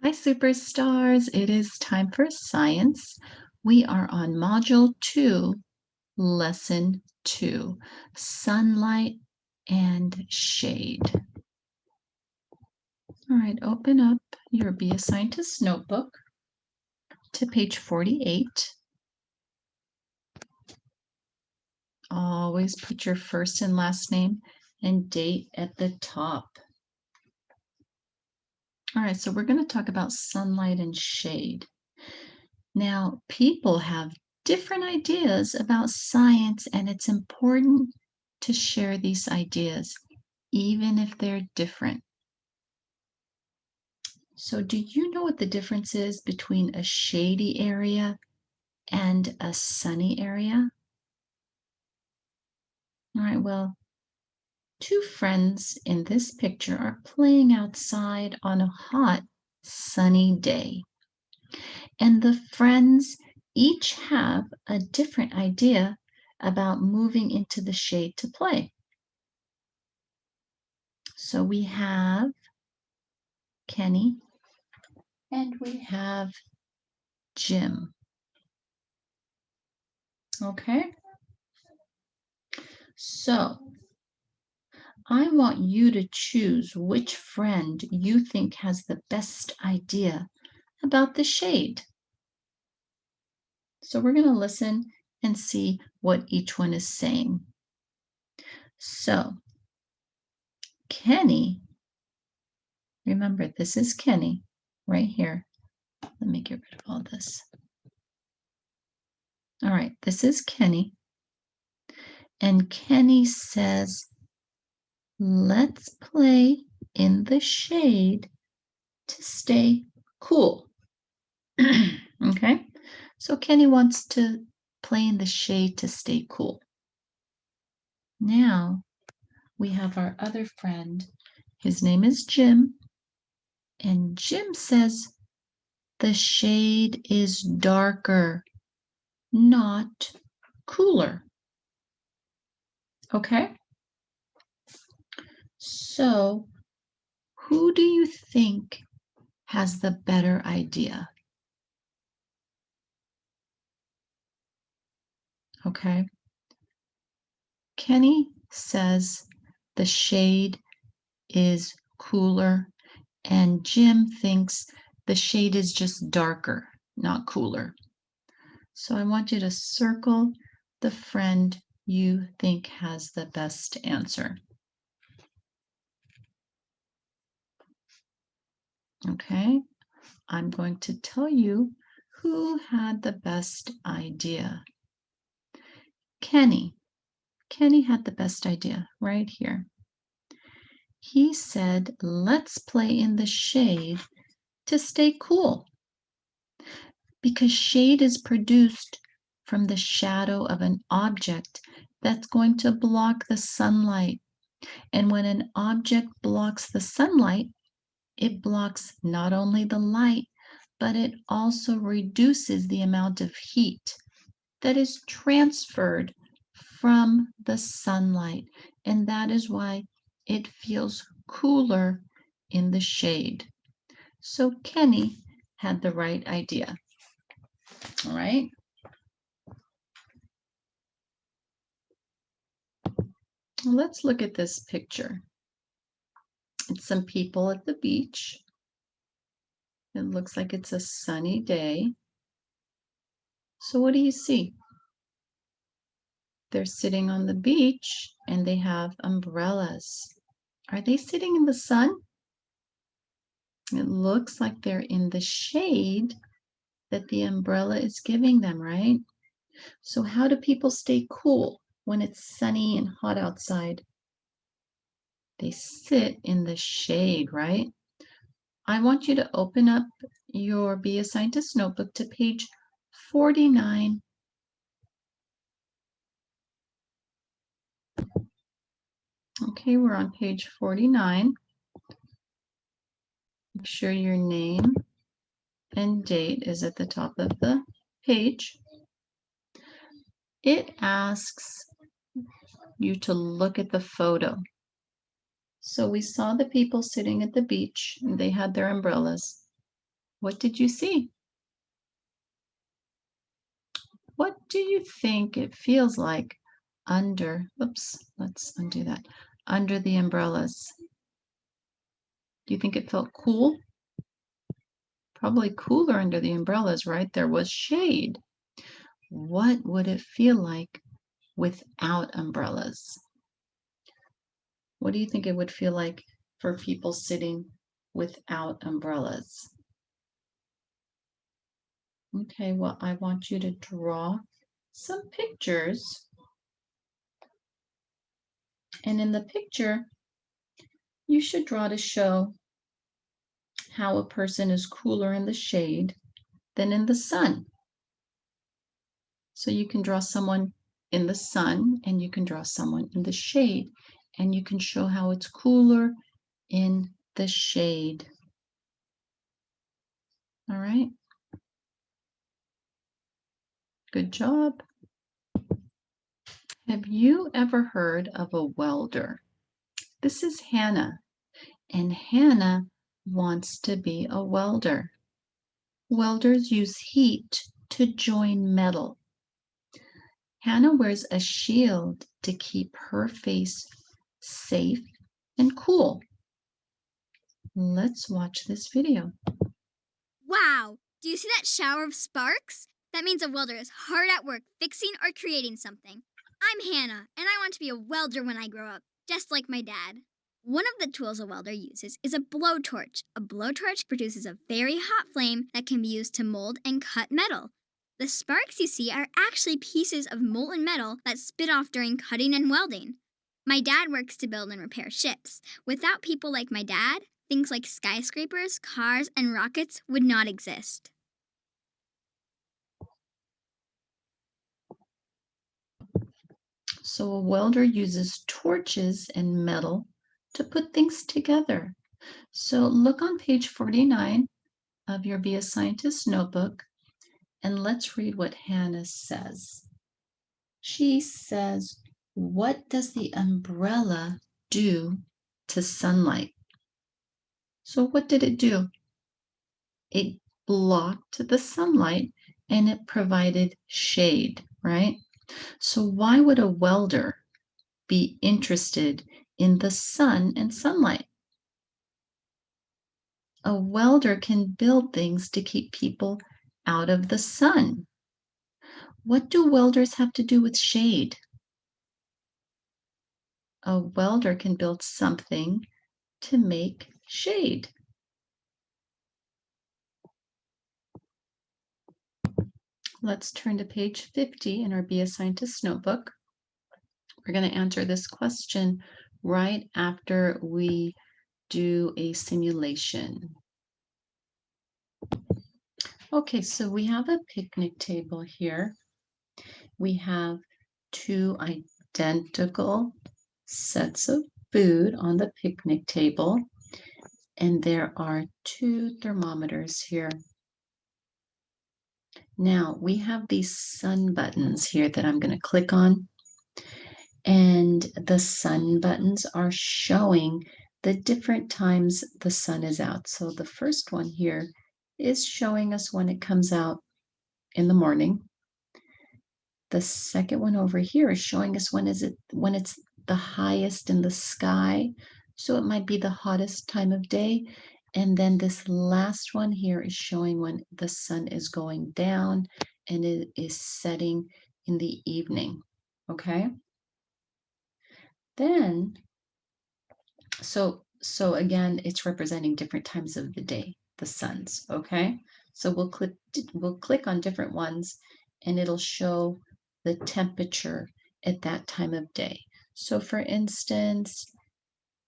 Hi, superstars. It is time for science. We are on Module 2, Lesson 2, Sunlight and Shade. All right, open up your Be a Scientist notebook to page 48. Always put your first and last name and date at the top. All right, so we're going to talk about sunlight and shade. Now, people have different ideas about science, and it's important to share these ideas, even if they're different. So, do you know what the difference is between a shady area and a sunny area? All right, well, two friends in this picture are playing outside on a hot, sunny day. And the friends each have a different idea about moving into the shade to play. So we have Kenny and we have Jim. Okay, so I want you to choose which friend you think has the best idea about the shade. So we're going to listen and see what each one is saying. So, Kenny, remember this is Kenny right here. Let me get rid of all this. All right, this is Kenny. And Kenny says, let's play in the shade to stay cool. Okay, so Kenny wants to play in the shade to stay cool. Now we have our other friend. His name is Jim. And Jim says the shade is darker, not cooler. Okay, so who do you think has the better idea? Okay. Kenny says the shade is cooler, and Jim thinks the shade is just darker, not cooler. So I want you to circle the friend you think has the best answer. Okay, I'm going to tell you who had the best idea. Kenny. Kenny had the best idea right here. He said, let's play in the shade to stay cool. Because shade is produced from the shadow of an object that's going to block the sunlight. And when an object blocks the sunlight, it blocks not only the light, but it also reduces the amount of heat that is transferred from the sunlight. And that is why it feels cooler in the shade. So Kenny had the right idea. All right. Let's look at this picture. It's some people at the beach. It looks like it's a sunny day. So what do you see? They're sitting on the beach and they have umbrellas. Are they sitting in the sun? It looks like they're in the shade that the umbrella is giving them, right? So how do people stay cool when it's sunny and hot outside? They sit in the shade, right? I want you to open up your Be a Scientist notebook to page 49. Okay, we're on page 49. Make sure your name and date is at the top of the page. It asks you to look at the photo. So we saw the people sitting at the beach, and they had their umbrellas. What did you see? What do you think it feels like under, oops, let's undo that, under the umbrellas? Do you think it felt cool? Probably cooler under the umbrellas, right? There was shade. What would it feel like without umbrellas? What do you think it would feel like for people sitting without umbrellas? Okay, well, I want you to draw some pictures. And in the picture, you should draw to show how a person is cooler in the shade than in the sun. So you can draw someone in the sun and you can draw someone in the shade, and you can show how it's cooler in the shade. All right. Good job. Have you ever heard of a welder? This is Hannah, and Hannah wants to be a welder. Welders use heat to join metal. Hannah wears a shield to keep her face safe and cool. Let's watch this video. Wow! Do you see that shower of sparks? That means a welder is hard at work fixing or creating something. I'm Hannah, and I want to be a welder when I grow up, just like my dad. One of the tools a welder uses is a blowtorch. A blowtorch produces a very hot flame that can be used to mold and cut metal. The sparks you see are actually pieces of molten metal that spit off during cutting and welding. My dad works to build and repair ships. Without people like my dad, things like skyscrapers, cars, and rockets would not exist. So a welder uses torches and metal to put things together. So look on page 49 of your Be a Scientist notebook, and let's read what Hannah says. She says, what does the umbrella do to sunlight? So what did it do? It blocked the sunlight and it provided shade, right? So why would a welder be interested in the sun and sunlight? A welder can build things to keep people out of the sun. What do welders have to do with shade? A welder can build something to make shade. Let's turn to page 50 in our Be a Scientist notebook. We're going to answer this question right after we do a simulation. Okay, so we have a picnic table here. We have two identical sets of food on the picnic table, and there are two thermometers here. Now we have these sun buttons here that I'm going to click on, and the sun buttons are showing the different times the sun is out. So the first one here is showing us when it comes out in the morning. The second one over here is showing us when it's the highest in the sky. So it might be the hottest time of day. And then this last one here is showing when the sun is going down and it is setting in the evening. Okay. Then, so again, it's representing different times of the day, the suns. Okay. So we'll click on different ones and it'll show the temperature at that time of day. So for instance,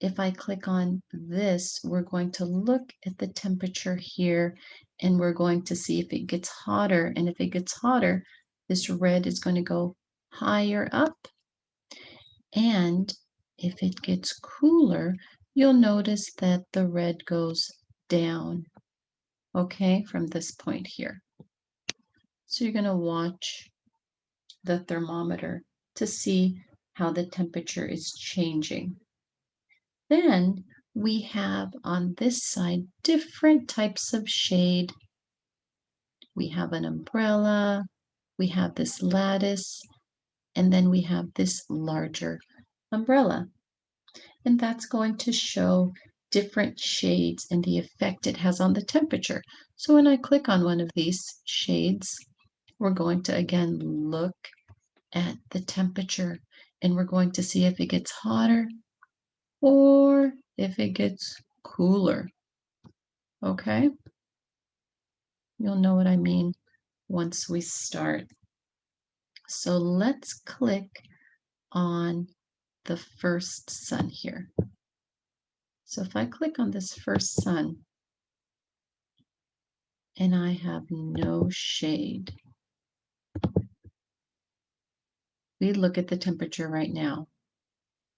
if I click on this, we're going to look at the temperature here and we're going to see if it gets hotter. And if it gets hotter, this red is going to go higher up. And if it gets cooler, you'll notice that the red goes down, okay, from this point here. So you're going to watch the thermometer to see how the temperature is changing. Then we have on this side different types of shade. We have an umbrella, we have this lattice, and then we have this larger umbrella. And that's going to show different shades and the effect it has on the temperature. So when I click on one of these shades, we're going to again look at the temperature, and we're going to see if it gets hotter or if it gets cooler. Okay? You'll know what I mean once we start. So let's click on the first sun here. So if I click on this first sun and I have no shade, we look at the temperature right now.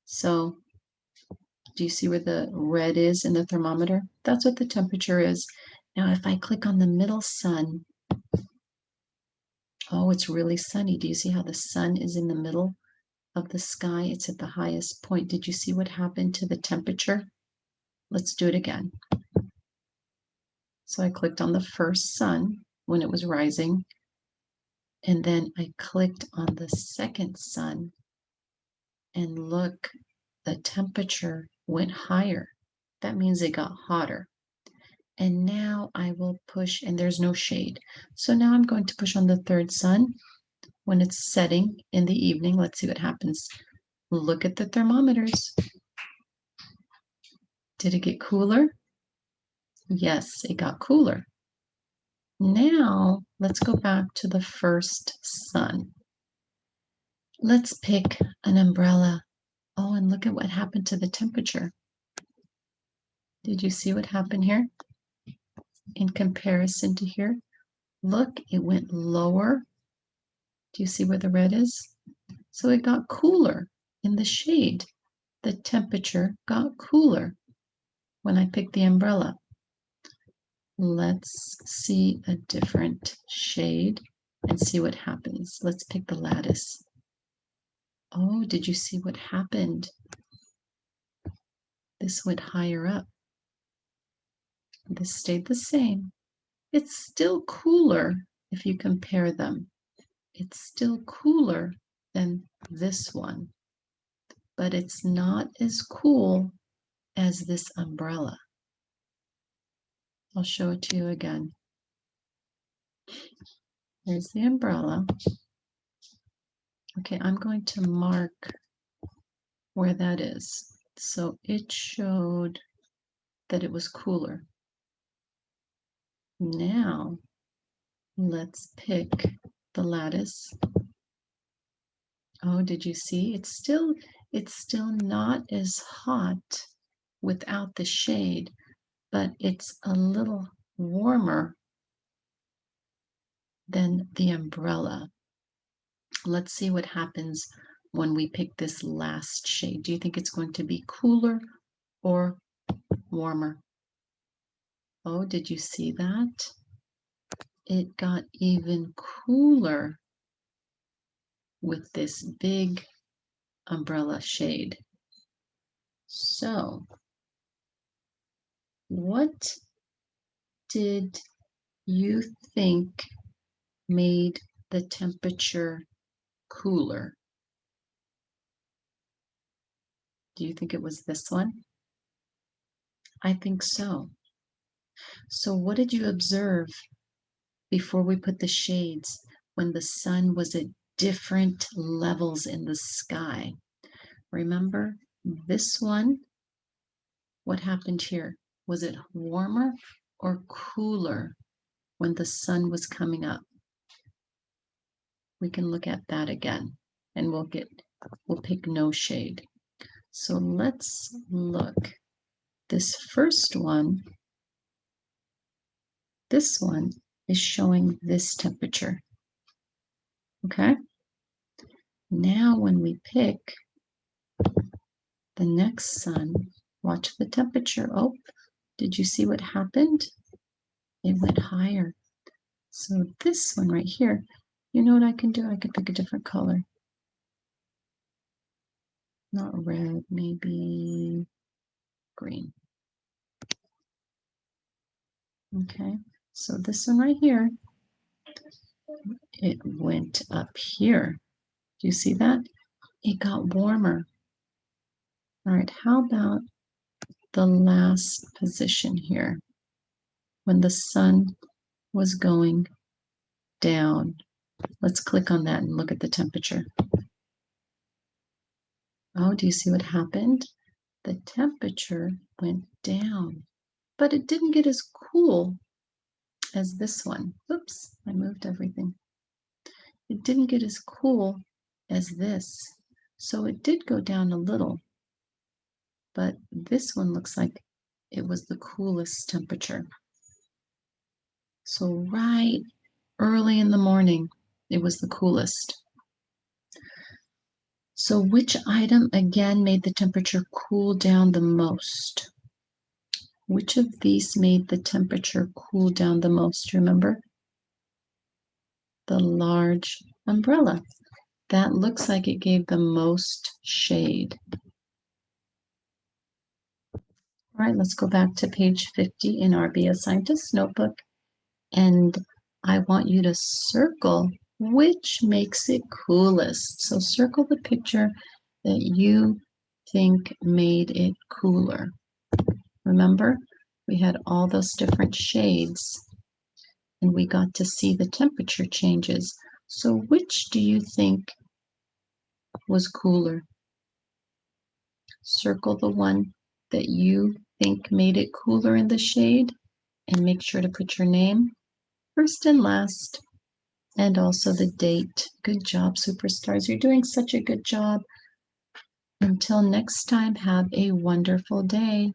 So do you see where the red is in the thermometer? That's what the temperature is. Now if I click on the middle sun, oh, it's really sunny. Do you see how the sun is in the middle of the sky? It's at the highest point. Did you see what happened to the temperature? Let's do it again. So I clicked on the first sun when it was rising, and then I clicked on the second sun, and look, the temperature went higher. That means it got hotter. And now I will push, and there's no shade. So now I'm going to push on the third sun when it's setting in the evening. Let's see what happens. Look at the thermometers. Did it get cooler? Yes, it got cooler. Now let's go back to the first sun. Let's pick an umbrella. Oh, and look at what happened to the temperature. Did you see what happened here in comparison to here? Look, it went lower. Do you see where the red is? So it got cooler in the shade. The temperature got cooler when I picked the umbrella. Let's see a different shade and see what happens. Let's pick the lattice. Oh, did you see what happened? This went higher up. This stayed the same. It's still cooler if you compare them. It's still cooler than this one, but it's not as cool as this umbrella. I'll show it to you again. Here's the umbrella. Okay, I'm going to mark where that is. So it showed that it was cooler. Now let's pick the lattice. Oh, did you see? It's still not as hot without the shade, but it's a little warmer than the umbrella. Let's see what happens when we pick this last shade. Do you think it's going to be cooler or warmer? Oh, did you see that? It got even cooler with this big umbrella shade. So, what did you think made the temperature cooler? Do you think it was this one? I think so. So what did you observe before we put the shades when the sun was at different levels in the sky? Remember this one? What happened here? Was it warmer or cooler when the sun was coming up? We can look at that again, and we'll pick no shade. So let's look. This first one, this one is showing this temperature. Okay? Now when we pick the next sun, watch the temperature. Oh, did you see what happened? It went higher. So this one right here, you know what I can do? I could pick a different color. Not red, maybe green. Okay, so this one right here, it went up here. Do you see that? It got warmer. All right, how about the last position here when the sun was going down? Let's click on that and look at the temperature. Oh, do you see what happened? The temperature went down, but it didn't get as cool as this one. Oops, I moved everything. It didn't get as cool as this. So it did go down a little, but this one looks like it was the coolest temperature. So right early in the morning, it was the coolest. So which item again made the temperature cool down the most? Which of these made the temperature cool down the most? Remember? The large umbrella. That looks like it gave the most shade. All right, let's go back to page 50 in our Be a Scientist notebook. And I want you to circle which makes it coolest. So circle the picture that you think made it cooler. Remember, we had all those different shades and we got to see the temperature changes. So which do you think was cooler? Circle the one that you think made it cooler in the shade and make sure to put your name first and last and also the date. Good job, superstars. You're doing such a good job. Until next time, have a wonderful day.